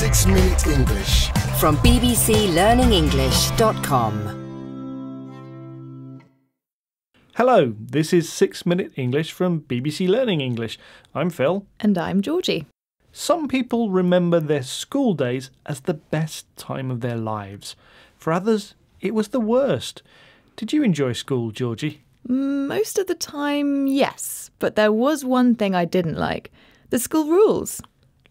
6 Minute English from bbclearningenglish.com. Hello, this is 6 Minute English from BBC Learning English. I'm Phil. And I'm Georgie. Some people remember their school days as the best time of their lives. For others, it was the worst. Did you enjoy school, Georgie? Most of the time, yes. But there was one thing I didn't like. The school rules.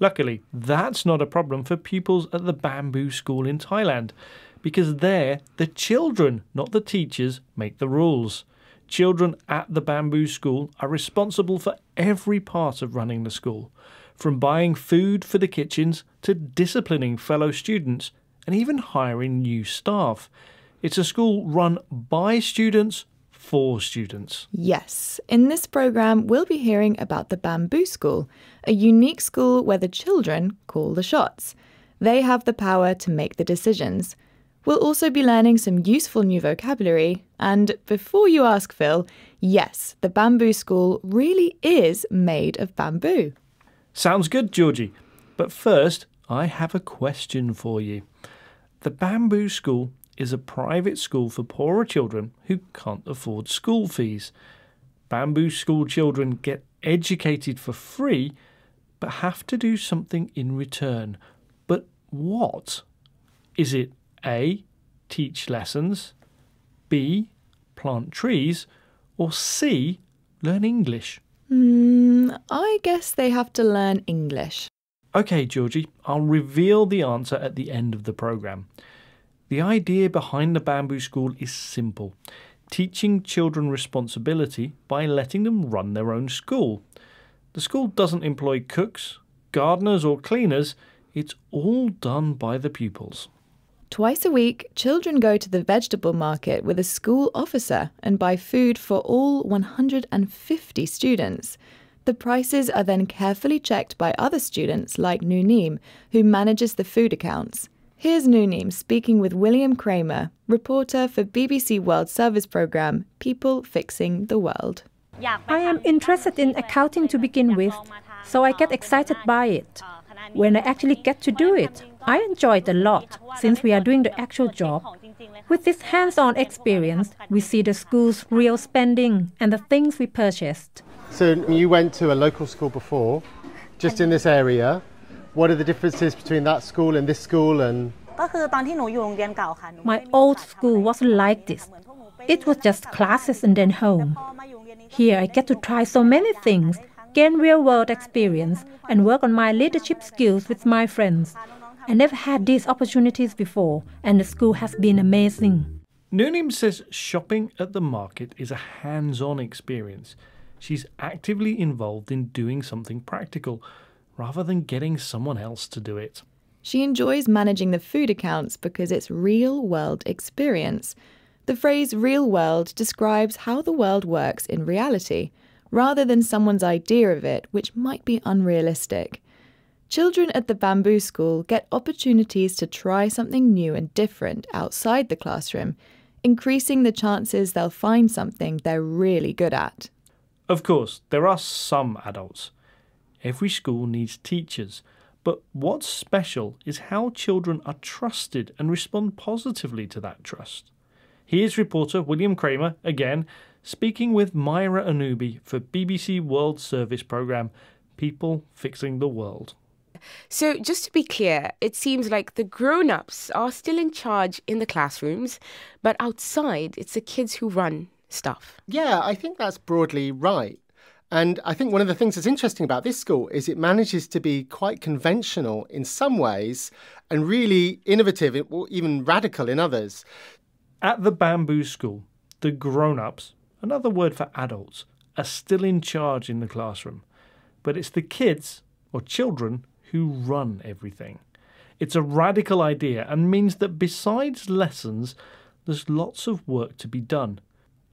Luckily, that's not a problem for pupils at the Bamboo School in Thailand, because there, the children, not the teachers, make the rules. Children at the Bamboo School are responsible for every part of running the school, from buying food for the kitchens to disciplining fellow students and even hiring new staff. It's a school run by students for students. Yes. In this programme, we'll be hearing about the Bamboo School, a unique school where the children call the shots. They have the power to make the decisions. We'll also be learning some useful new vocabulary. And before you ask, Phil, yes, the Bamboo School really is made of bamboo. Sounds good, Georgie. But first, I have a question for you. The Bamboo School is a private school for poorer children who can't afford school fees. Bamboo School children get educated for free, but have to do something in return. But what? Is it A, teach lessons, B, plant trees, or C, learn English? I guess they have to learn English. OK, Georgie, I'll reveal the answer at the end of the programme. The idea behind the Bamboo School is simple. Teaching children responsibility by letting them run their own school. The school doesn't employ cooks, gardeners or cleaners. It's all done by the pupils. Twice a week, children go to the vegetable market with a school officer and buy food for all 150 students. The prices are then carefully checked by other students like Nooneem, who manages the food accounts. Here's Nooneem speaking with William Kramer, reporter for BBC World Service programme People Fixing the World. I am interested in accounting to begin with, so I get excited by it. When I actually get to do it, I enjoy it a lot, since we are doing the actual job. With this hands-on experience, we see the school's real spending and the things we purchased. So you went to a local school before, just in this area. What are the differences between that school and this school? And my old school wasn't like this. It was just classes and then home. Here I get to try so many things, gain real-world experience, and work on my leadership skills with my friends. I never had these opportunities before, and the school has been amazing. Nooneem says shopping at the market is a hands-on experience. She's actively involved in doing something practical, rather than getting someone else to do it. She enjoys managing the food accounts because it's real-world experience. The phrase real world describes how the world works in reality, rather than someone's idea of it, which might be unrealistic. Children at the Bamboo School get opportunities to try something new and different outside the classroom, increasing the chances they'll find something they're really good at. Of course, there are some adults. Every school needs teachers, but what's special is how children are trusted and respond positively to that trust. Here's reporter William Kramer, again, speaking with Myra Anubi for BBC World Service programme People Fixing the World. So just to be clear, it seems like the grown-ups are still in charge in the classrooms, but outside it's the kids who run stuff. yeah, I think that's broadly right. And I think one of the things that's interesting about this school is it manages to be quite conventional in some ways and really innovative or even radical in others. At the Bamboo School, the grown-ups, another word for adults, are still in charge in the classroom. But it's the kids, or children, who run everything. It's a radical idea and means that besides lessons, there's lots of work to be done.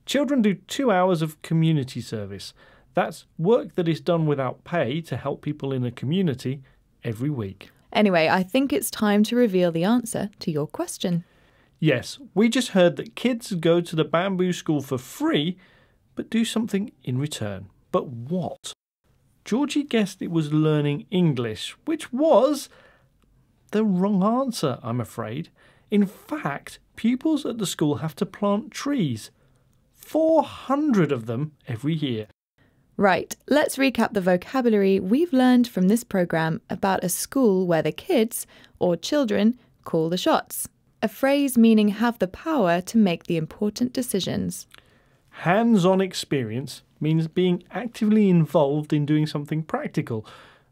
Children do 2 hours of community service. That's work that is done without pay to help people in a community every week. Anyway, I think it's time to reveal the answer to your question. Yes, we just heard that kids go to the Bamboo School for free, but do something in return. But what? Georgie guessed it was learning English, which was the wrong answer, I'm afraid. In fact, pupils at the school have to plant trees. 400 of them every year. Right, let's recap the vocabulary we've learned from this programme about a school where the kids, or children, call the shots. A phrase meaning have the power to make the important decisions. Hands-on experience means being actively involved in doing something practical,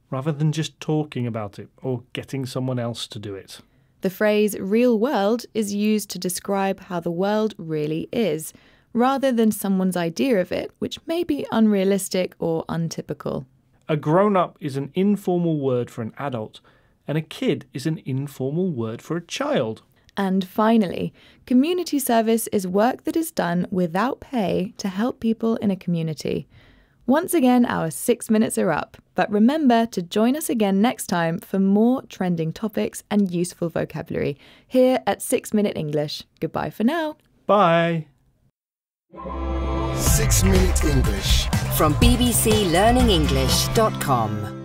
rather than just talking about it or getting someone else to do it. The phrase real world is used to describe how the world really is, rather than someone's idea of it, which may be unrealistic or untypical. A grown-up is an informal word for an adult, and a kid is an informal word for a child. And finally, community service is work that is done without pay to help people in a community. Once again, our 6 minutes are up, but remember to join us again next time for more trending topics and useful vocabulary here at 6 Minute English. Goodbye for now. Bye. 6 Minute English from bbclearningenglish.com.